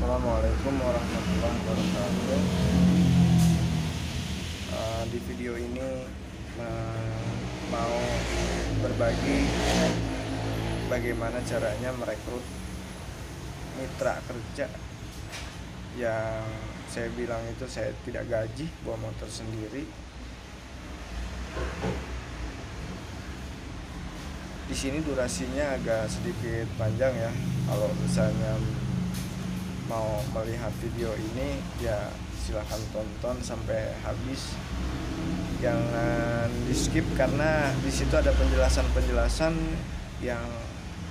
Assalamualaikum warahmatullahi wabarakatuh. Di video ini mau berbagi bagaimana caranya merekrut mitra kerja yang saya bilang itu saya tidak gaji, bawa motor sendiri. Di sini durasinya agak sedikit panjang ya. Kalau misalnya mau melihat video ini ya silahkan tonton sampai habis, jangan di skip karena di situ ada penjelasan yang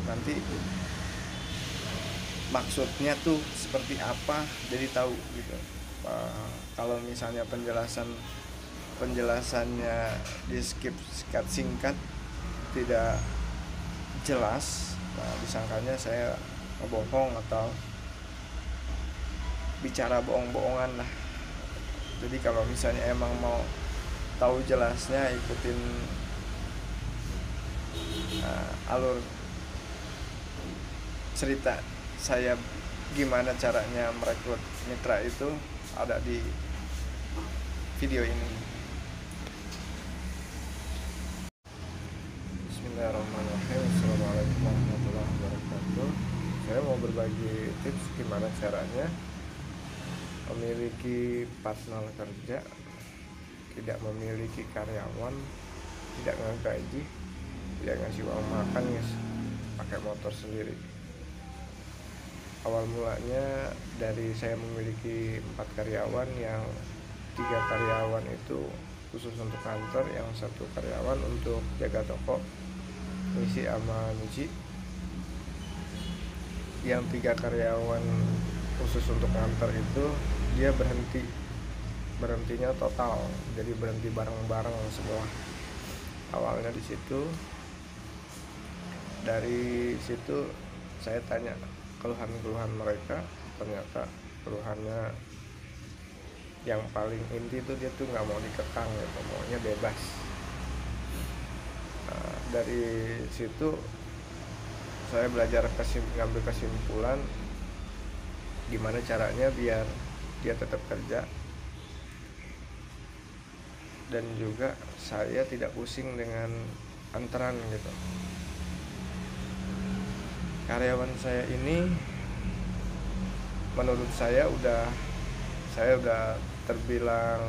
nanti maksudnya tuh seperti apa, jadi tahu gitu. Kalau misalnya penjelasannya di skip singkat tidak jelas, disangkanya saya ngebohong atau bicara bohong-bohongan lah. Jadi kalau misalnya emang mau tahu jelasnya, ikutin alur cerita saya gimana caranya merekrut mitra itu ada di video ini. Bismillahirrahmanirrahim. Assalamualaikum warahmatullahi wabarakatuh. Saya mau berbagi tips gimana caranya memiliki partner kerja, tidak memiliki karyawan, tidak ngegaji, tidak ngasih uang makan guys, pakai motor sendiri. Awal mulanya dari saya memiliki 4 karyawan, yang 3 karyawan itu khusus untuk kantor, yang 1 karyawan untuk jaga toko, ngisi sama nyuci. Yang 3 karyawan khusus untuk kantor itu dia berhentinya total, jadi berhenti bareng-bareng semua. Awalnya di situ, dari situ saya tanya keluhan mereka. Ternyata keluhannya yang paling inti itu dia tuh nggak mau dikekang gitu, maunya bebas. Dari situ saya belajar ngambil kesimpulan gimana caranya biar dia tetap kerja, dan juga saya tidak pusing dengan antrean gitu. Karyawan saya ini menurut saya udah terbilang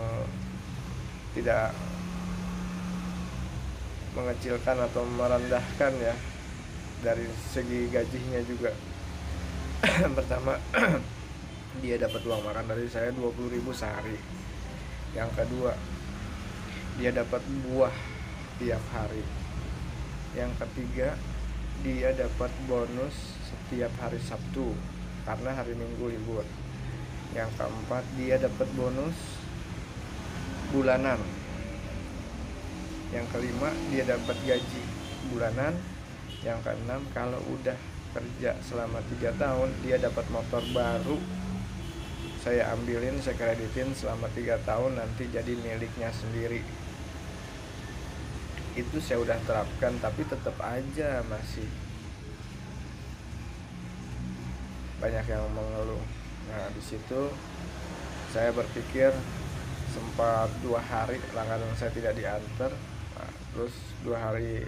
tidak mengecilkan atau merendahkan ya, dari segi gajinya juga. Pertama, dia dapat uang makan dari saya 20.000 sehari. Yang kedua, dia dapat buah tiap hari. Yang ketiga, dia dapat bonus setiap hari Sabtu karena hari Minggu libur. Yang keempat, dia dapat bonus bulanan. Yang kelima, dia dapat gaji bulanan. Yang keenam, kalau udah kerja selama 3 tahun, dia dapat motor baru. Saya ambilin, saya kreditin selama 3 tahun, nanti jadi miliknya sendiri. Itu saya udah terapkan, tapi tetap aja masih banyak yang mengeluh. Nah, di situ saya berpikir, sempat 2 hari langganan saya tidak diantar. Nah, terus 2 hari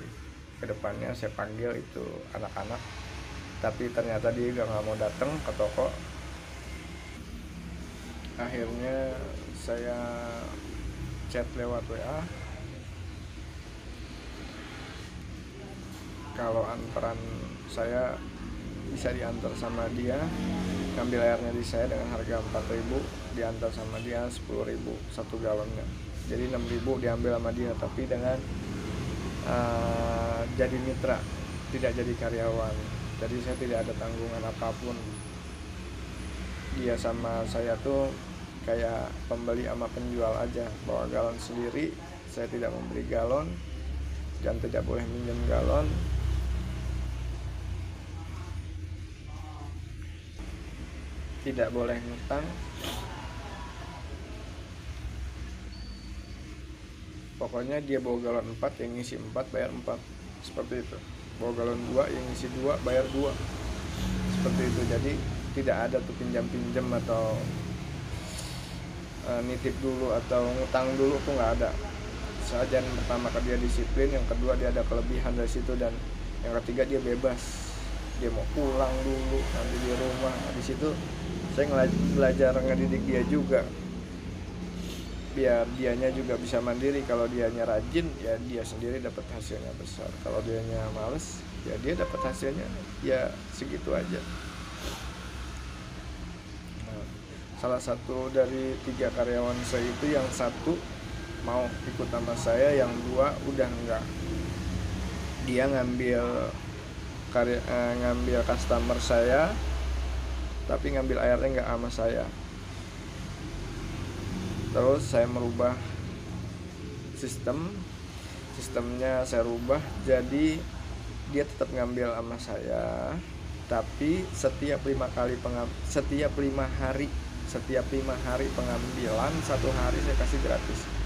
ke depannya saya panggil itu anak-anak, tapi ternyata dia nggak mau datang ke toko. Akhirnya saya chat lewat WA, kalau antaran saya bisa diantar sama dia, ngambil airnya di saya dengan harga 4.000, diantar sama dia 10.000 1 galonnya, jadi 6.000 diambil sama dia, tapi dengan jadi mitra, tidak jadi karyawan. Jadi saya tidak ada tanggungan apapun. Dia sama saya tuh kayak pembeli sama penjual aja, bawa galon sendiri, saya tidak memberi galon dan tidak boleh minjem galon. Tidak boleh ngutang. Pokoknya dia bawa galon 4, yang ngisi 4 bayar 4, seperti itu. Bawa galon 2, yang ngisi 2 bayar 2, seperti itu. Jadi tidak ada tuh pinjam atau nitip dulu atau ngutang dulu tuh nggak ada. Saja yang pertama dia disiplin, yang kedua dia ada kelebihan dari situ, dan yang ketiga dia bebas, dia mau pulang dulu nanti di rumah. Nah, di situ saya belajar ngedidik dia juga, biar dianya juga bisa mandiri. Kalau dianya rajin ya dia sendiri dapat hasilnya besar, kalau dianya males ya dia dapat hasilnya ya segitu aja. Nah, salah satu dari 3 karyawan saya itu, yang satu mau ikut sama saya, yang 2 udah enggak. Dia ngambil customer saya, tapi ngambil ART enggak sama saya. Terus saya merubah sistemnya, saya rubah jadi dia tetap ngambil sama saya, tapi setiap 5 hari pengambilan, 1 hari saya kasih gratis.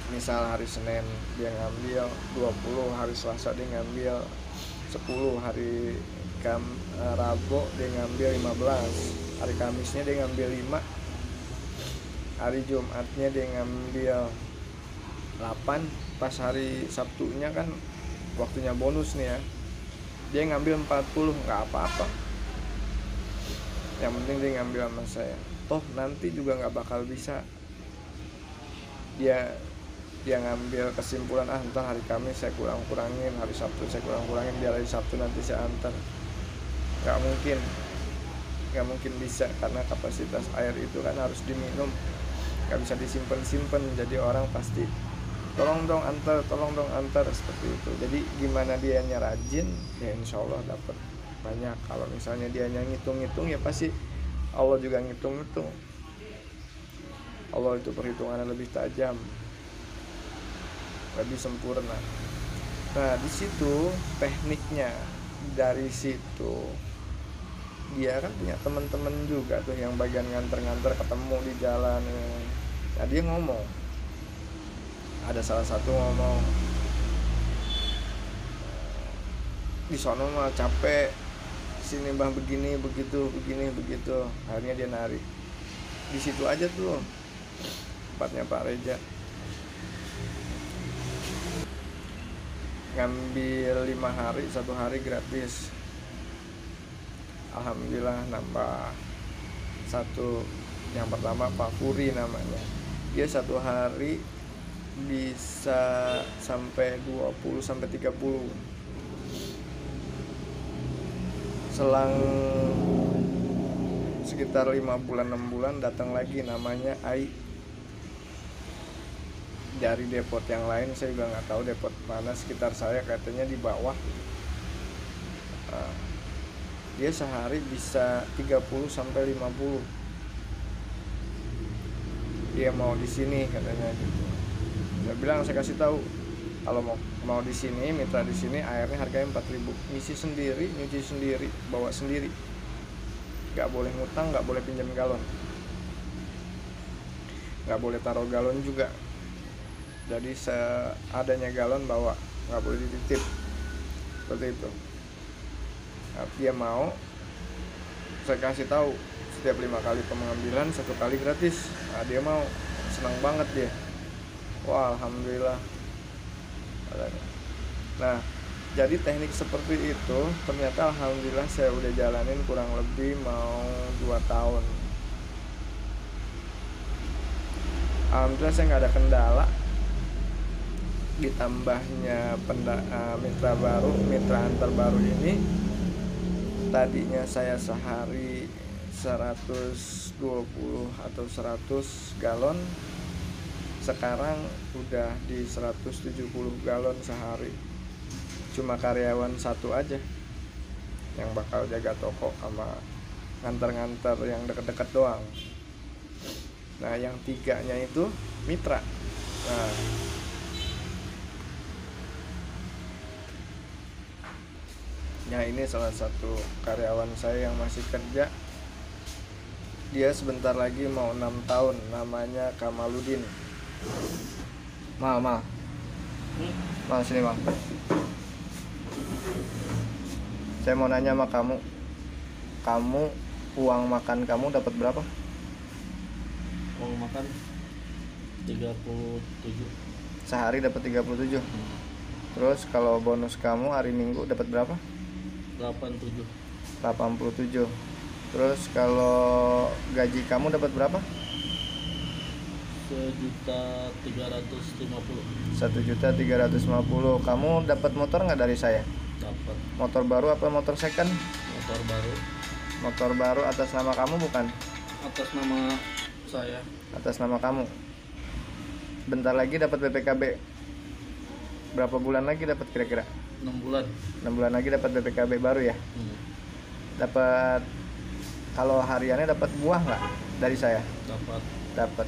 Misal hari Senin dia ngambil 20, hari Selasa dia ngambil 10, hari Rabu dia ngambil 15, hari Kamisnya dia ngambil 5, hari Jumatnya dia ngambil 8, pas hari Sabtunya kan waktunya bonus nih ya, dia ngambil 40, nggak apa-apa, yang penting dia ngambil sama saya. Toh nanti juga nggak bakal bisa dia ngambil kesimpulan, entar hari Kamis saya kurangin, hari Sabtu saya kurangin, biar hari Sabtu nanti saya antar. Nggak mungkin bisa, karena kapasitas air itu kan harus diminum, nggak bisa disimpan. Jadi orang pasti tolong dong antar seperti itu. Jadi gimana dianya rajin ya insya Allah dapat banyak. Kalau misalnya dianya ngitung-ngitung ya pasti Allah juga ngitung-ngitung. Allah itu perhitungannya lebih tajam, lebih sempurna. Nah di situ tekniknya, dari situ dia kan punya teman-teman juga tuh yang bagian nganter-nganter, ketemu di jalan. Nah dia ngomong, ada salah satu ngomong, di sono mah capek, sini bang begini begitu. Akhirnya dia narik di situ aja tuh tempatnya Pak Reja, ngambil 5 hari, 1 hari gratis. Alhamdulillah nambah 1. Yang pertama Pak Furi namanya, dia 1 hari bisa sampai 20 sampai 30. Selang sekitar 5 bulan 6 bulan datang lagi, namanya Ai, dari depot yang lain. Saya juga nggak tahu depot mana sekitar saya, katanya di bawah. Dia sehari bisa 30 sampai 50. Dia mau di sini katanya gitu. Saya bilang, saya kasih tahu, kalau mau di sini, mitra di sini, airnya harganya 4.000. Ngisi sendiri, nyuci sendiri, bawa sendiri. Nggak boleh ngutang, nggak boleh pinjam galon, nggak boleh taruh galon juga. Jadi seadanya galon bawa, nggak boleh dititip, seperti itu. Nah, dia mau, saya kasih tahu setiap 5 kali pengambilan 1 kali gratis. Nah, dia mau, senang banget dia. Wah alhamdulillah. Nah jadi teknik seperti itu ternyata alhamdulillah saya udah jalanin kurang lebih mau 2 tahun. Alhamdulillah saya nggak ada kendala. Ditambahnya mitra antar baru ini, tadinya saya sehari 120 atau 100 galon, sekarang udah di 170 galon sehari. Cuma karyawan 1 aja yang bakal jaga toko sama nganter-nganter yang deket-deket doang. Nah yang 3-nya itu mitra. Nah ini salah satu karyawan saya yang masih kerja. Dia sebentar lagi mau 6 tahun, namanya Kamaludin. Mal sini mal. Saya mau nanya sama kamu, uang makan kamu dapat berapa? Uang makan 37. Sehari dapat 37. Terus kalau bonus kamu hari Minggu dapat berapa? 87. 87. Terus kalau gaji kamu dapat berapa? 1.350.000. 1.350.000. Kamu dapat motor nggak dari saya? Dapat. Motor baru apa motor second? Motor baru. Motor baru atas nama kamu bukan? Atas nama saya. Atas nama kamu. Bentar lagi dapat BPKB. Berapa bulan lagi dapat kira-kira? 6 bulan. 6 bulan lagi dapat BPKB baru ya? Dapat, kalau hariannya dapat buah nggak dari saya? Dapat.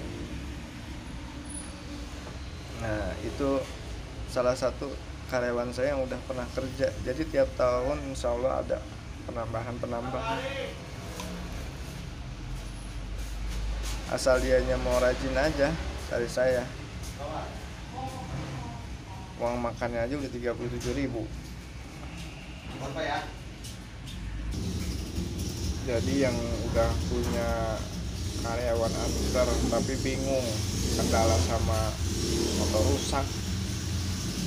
Nah, itu salah satu karyawan saya yang udah pernah kerja. Jadi tiap tahun insya Allah ada penambahan. Asal dianya mau rajin aja dari saya. Uang makannya aja udah 37.000. Jadi yang udah punya karyawan antar tapi bingung, kendala sama motor rusak,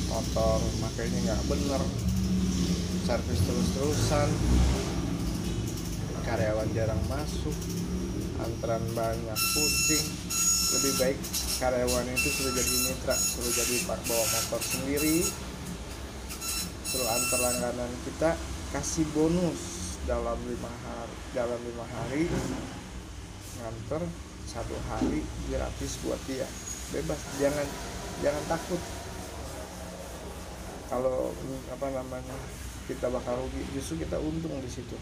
motor makanya nggak bener, servis terus-terusan, karyawan jarang masuk, antrean banyak, pusing. Lebih baik karyawan itu suruh jadi mitra, suruh jadi bawa motor sendiri, suruh antar langganan kita, kasih bonus dalam 5 hari nganter 1 hari gratis buat dia, bebas. Jangan takut kalau kita bakal rugi, justru kita untung di situ.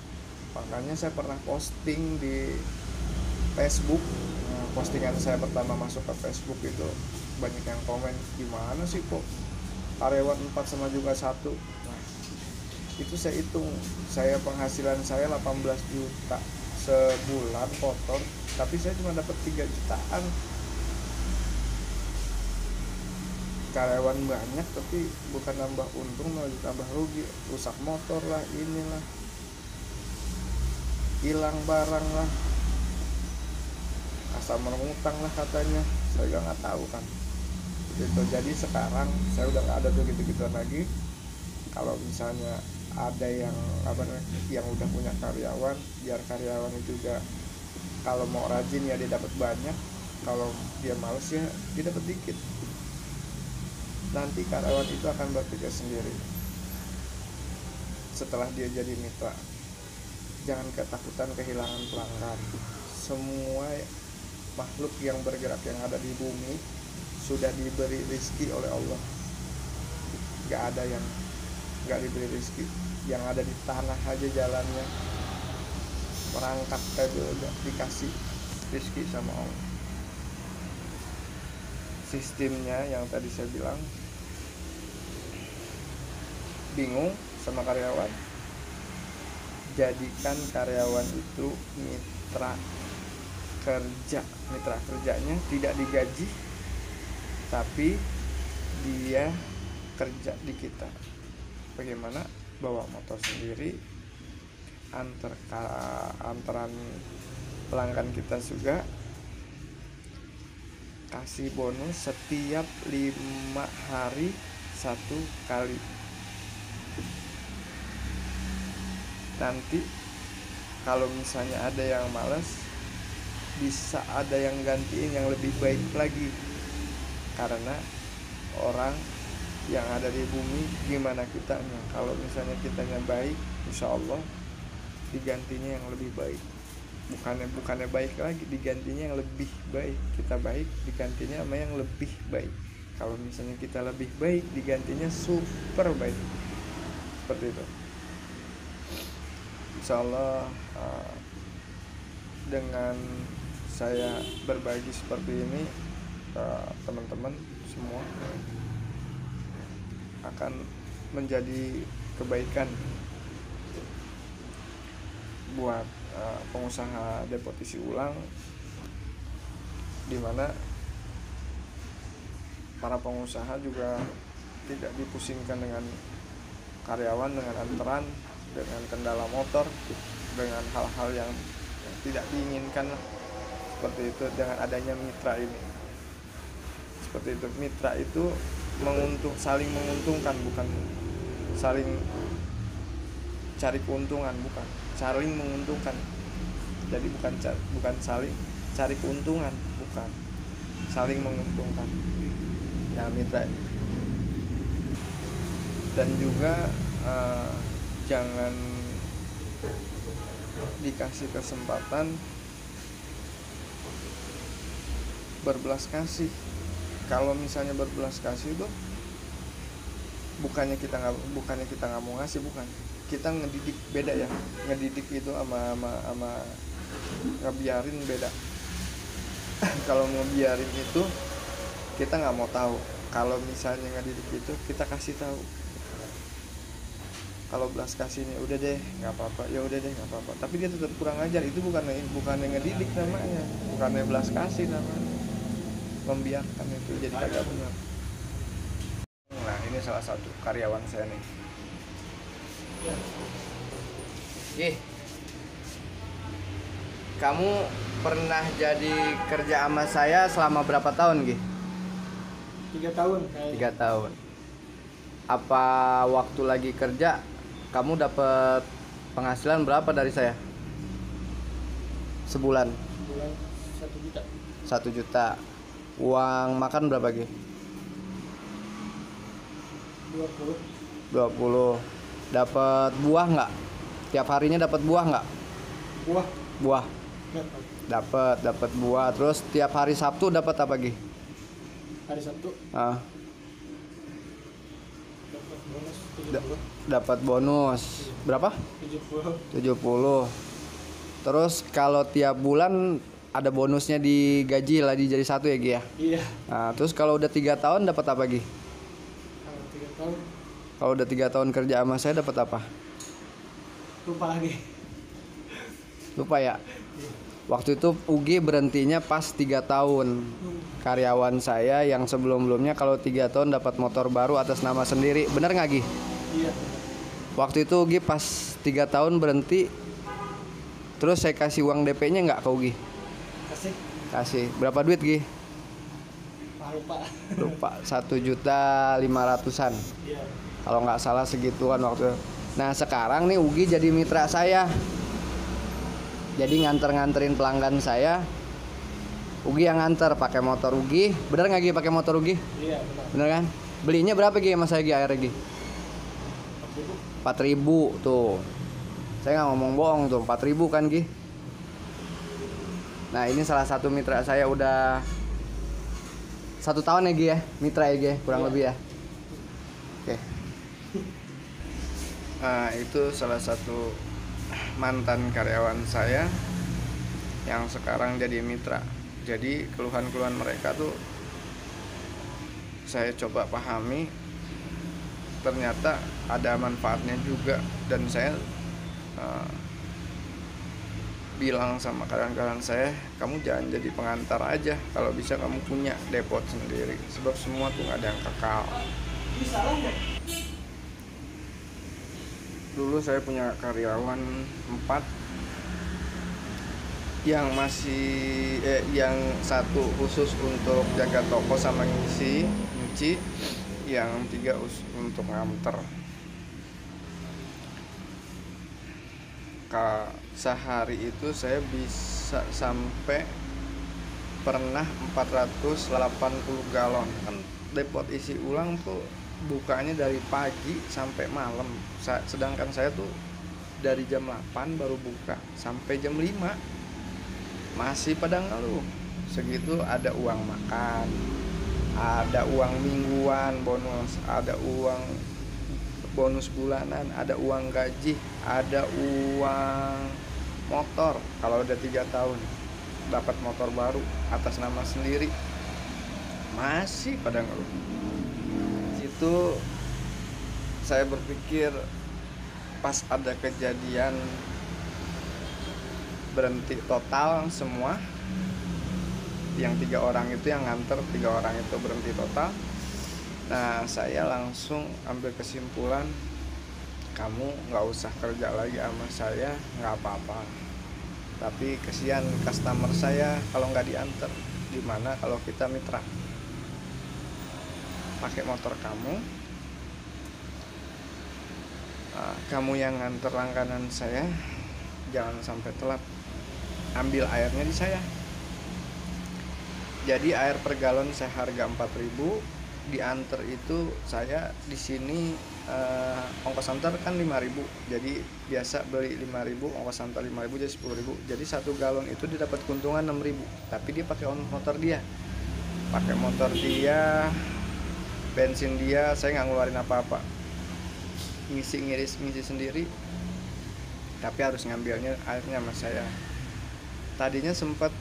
Makanya saya pernah posting di Facebook. Postingan saya pertama masuk ke Facebook itu banyak yang komen, gimana sih kok karyawan 4 sama juga 1. Nah, itu saya hitung, saya penghasilan saya 18 juta sebulan kotor, tapi saya cuma dapat 3 jutaan. Karyawan banyak tapi bukan nambah untung, malah ditambah rugi. Rusak motor lah, inilah, hilang barang lah, asal mengutang lah katanya. Saya juga nggak tahu kan gitu. Jadi sekarang saya udah nggak ada tuh gitu-gituan lagi. Kalau misalnya ada yang udah punya karyawan, biar karyawan itu juga kalau mau rajin ya dia dapat banyak, kalau dia males ya dia dapat dikit. Nanti karyawan itu akan berpikir sendiri setelah dia jadi mitra. Jangan ketakutan kehilangan pelanggan. Semua makhluk yang bergerak yang ada di bumi sudah diberi rezeki oleh Allah. Gak ada yang gak diberi rezeki. Yang ada di tanah aja jalannya merangkak udah dikasih rezeki sama Allah. Sistemnya yang tadi saya bilang, bingung sama karyawan, jadikan karyawan itu mitra kerja. Mitra kerjanya tidak digaji, tapi dia kerja di kita. Bagaimana? Bawa motor sendiri, antaran pelanggan kita juga, kasih bonus setiap 5 hari 1 kali. Nanti kalau misalnya ada yang malas, bisa ada yang gantiin yang lebih baik lagi. Karena orang yang ada di bumi gimana kitanya. Kalau misalnya kitanya baik, insya Allah digantinya yang lebih baik. Bukannya baik lagi, digantinya yang lebih baik. Kita baik, digantinya sama yang lebih baik. Kalau misalnya kita lebih baik, digantinya super baik. Seperti itu. Insya Allah dengan saya berbagi seperti ini, teman-teman semua akan menjadi kebaikan buat pengusaha depot isi ulang, dimana para pengusaha juga tidak dipusingkan dengan karyawan, dengan antrean, dengan kendala motor, dengan hal-hal yang tidak diinginkan lah. Seperti itu dengan adanya mitra ini. Seperti itu, mitra itu saling menguntungkan, bukan saling cari keuntungan, bukan saling menguntungkan. Jadi bukan saling cari keuntungan, bukan saling menguntungkan. Nah, mitra. Dan juga jangan dikasih kesempatan berbelas kasih. Kalau misalnya berbelas kasih itu bukannya kita nggak mau ngasih, bukan, kita ngedidik, beda ya. Ngedidik itu sama ngebiarin beda. Kalau ngebiarin itu kita nggak mau tahu. Kalau misalnya ngedidik itu kita kasih tahu. Kalau belas kasihnya udah deh nggak apa-apa, ya udah deh nggak apa-apa, tapi dia tetap kurang ajar, itu bukan ngedidik namanya, bukannya belas kasih namanya. Membiarkan itu jadi kagak benar. Nah, ini salah satu karyawan saya nih. Kamu pernah jadi kerja sama saya selama berapa tahun, 3 tahun. 3 tahun. Apa waktu lagi kerja kamu dapat penghasilan berapa dari saya? Sebulan? Bulan 1 juta. 1 juta. Uang makan berapa, 20. 20. Dapat buah nggak? Tiap harinya dapat buah nggak? Buah. Dapat buah. Terus tiap hari Sabtu dapat apa, Hari Sabtu dapat bonus 70. Dapat bonus berapa? 70. Terus kalau tiap bulan ada bonusnya di gaji lah, jadi 1 ya, ya? Iya. Nah, terus kalau udah 3 tahun dapat apa, Kalau 3 tahun Kalau udah 3 tahun kerja sama saya dapat apa? Lupa ya. Waktu itu Ugi berhentinya pas 3 tahun. Karyawan saya yang sebelum-sebelumnya kalau 3 tahun dapat motor baru atas nama sendiri. Bener nggak, Gi? Iya. Waktu itu Ugi pas 3 tahun berhenti, terus saya kasih uang DP-nya nggak ke Ugi? Kasih. Berapa duit, Gi? Lupa. 1.500.000-an. Iya. Kalau nggak salah segituan waktu. Nah, sekarang nih Ugi jadi mitra saya. Jadi nganterin pelanggan saya. Ugi yang nganter pakai motor Ugi. Bener nggak, Gi, pakai motor Ugi? Iya, benar. Bener kan? Belinya berapa, Gi, sama saya, Gi, akhirnya, Gi? 4.000 tuh. Saya nggak ngomong bohong tuh, 4.000 kan, Gi? Nah, ini salah satu mitra saya udah 1 tahun ya, Gi, ya? Mitra ya, Gi, kurang lebih ya. Oke. Nah, itu salah satu mantan karyawan saya yang sekarang jadi mitra. Jadi keluhan-keluhan mereka tuh saya coba pahami, ternyata ada manfaatnya juga. Dan saya bilang sama kawan-kawan saya, kamu jangan jadi pengantar aja, kalau bisa kamu punya depot sendiri, sebab semua tuh gak ada yang kekal. Dulu saya punya karyawan 4 yang yang 1 khusus untuk jaga toko sama nyuci, yang 3 untuk nganter. Sehari itu saya bisa sampai pernah 480 galon. Kan depot isi ulang tuh bukanya dari pagi sampai malam. Sedangkan saya tuh dari jam 8 baru buka sampai jam 5 masih pada ngeluh. Segitu ada uang makan, ada uang mingguan bonus, ada uang bonus bulanan, ada uang gaji, ada uang motor. Kalau udah 3 tahun dapat motor baru atas nama sendiri, masih pada ngeluh. Situ saya berpikir, pas ada kejadian berhenti total semua, yang 3 orang itu yang nganter, 3 orang itu berhenti total. Nah, saya langsung ambil kesimpulan, kamu nggak usah kerja lagi sama saya, nggak apa-apa, tapi kesian customer saya kalau nggak diantar. Gimana kalau kita mitra, pakai motor kamu, kamu yang nganter langganan saya, jangan sampai telat, ambil airnya di saya. Jadi air per galon saya harga 4.000, diantar itu saya di sini ongkos antar kan 5.000. Jadi biasa beli 5.000, ongkos antar 5.000 jadi 10.000. Jadi 1 galon itu dia dapat keuntungan 6.000. Tapi dia pakai motor dia. Pakai motor dia, bensin dia, saya nggak ngeluarin apa-apa. Ngisi sendiri. Tapi harus ngambilnya airnya sama saya. Tadinya sempat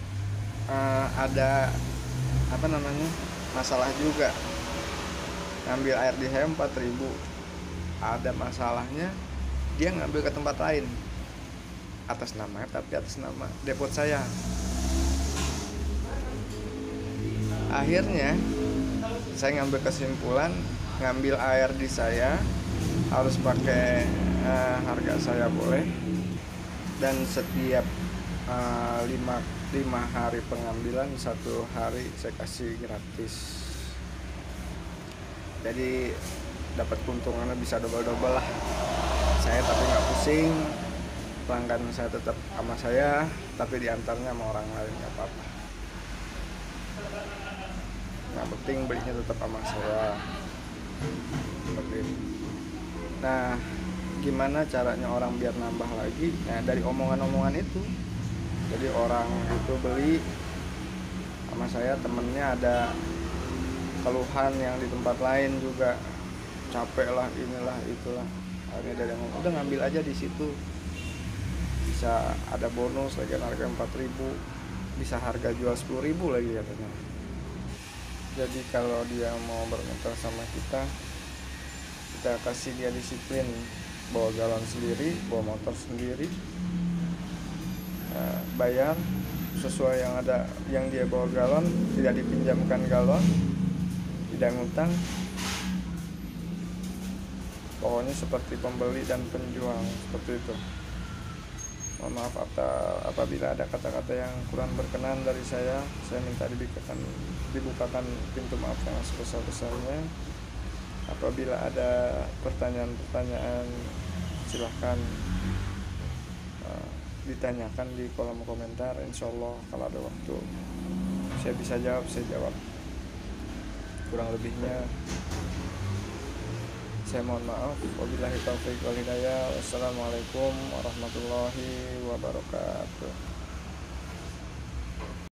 ada masalah juga, ngambil air di saya 4.000, ada masalahnya dia ngambil ke tempat lain atas nama depot saya. Akhirnya saya ngambil kesimpulan, ngambil air di saya harus pakai harga saya boleh, dan setiap 5 hari pengambilan, 1 hari saya kasih gratis. Jadi dapat keuntungannya bisa double lah. Saya tapi nggak pusing, pelanggan saya tetap sama saya, tapi diantarnya sama orang lain nggak apa-apa. Yang penting belinya tetap sama saya. Seperti itu. Nah, gimana caranya orang biar nambah lagi? Nah, dari omongan-omongan itu. Jadi orang itu beli sama saya, temennya ada keluhan yang di tempat lain juga, capek lah, inilah itulah. Akhirnya dari yang udah ngambil aja di situ, bisa ada bonus lagi, harga 4.000, bisa harga jual 10.000 lagi katanya. Jadi kalau dia mau bermotor sama kita kasih dia disiplin, bawa galon sendiri, bawa motor sendiri, bayar sesuai yang dia bawa galon, tidak dipinjamkan galon, tidak ngutang. Pokoknya seperti pembeli dan penjual, seperti itu. Mohon maaf apabila ada kata-kata yang kurang berkenan dari saya minta dibukakan pintu maaf yang sebesar-besarnya. Apabila ada pertanyaan-pertanyaan, silahkan ditanyakan di kolom komentar. Insya Allah kalau ada waktu saya bisa jawab, saya jawab. Kurang lebihnya saya mohon maaf. Wabillahi taufiq wal hidayah. Wassalamualaikum warahmatullahi wabarakatuh.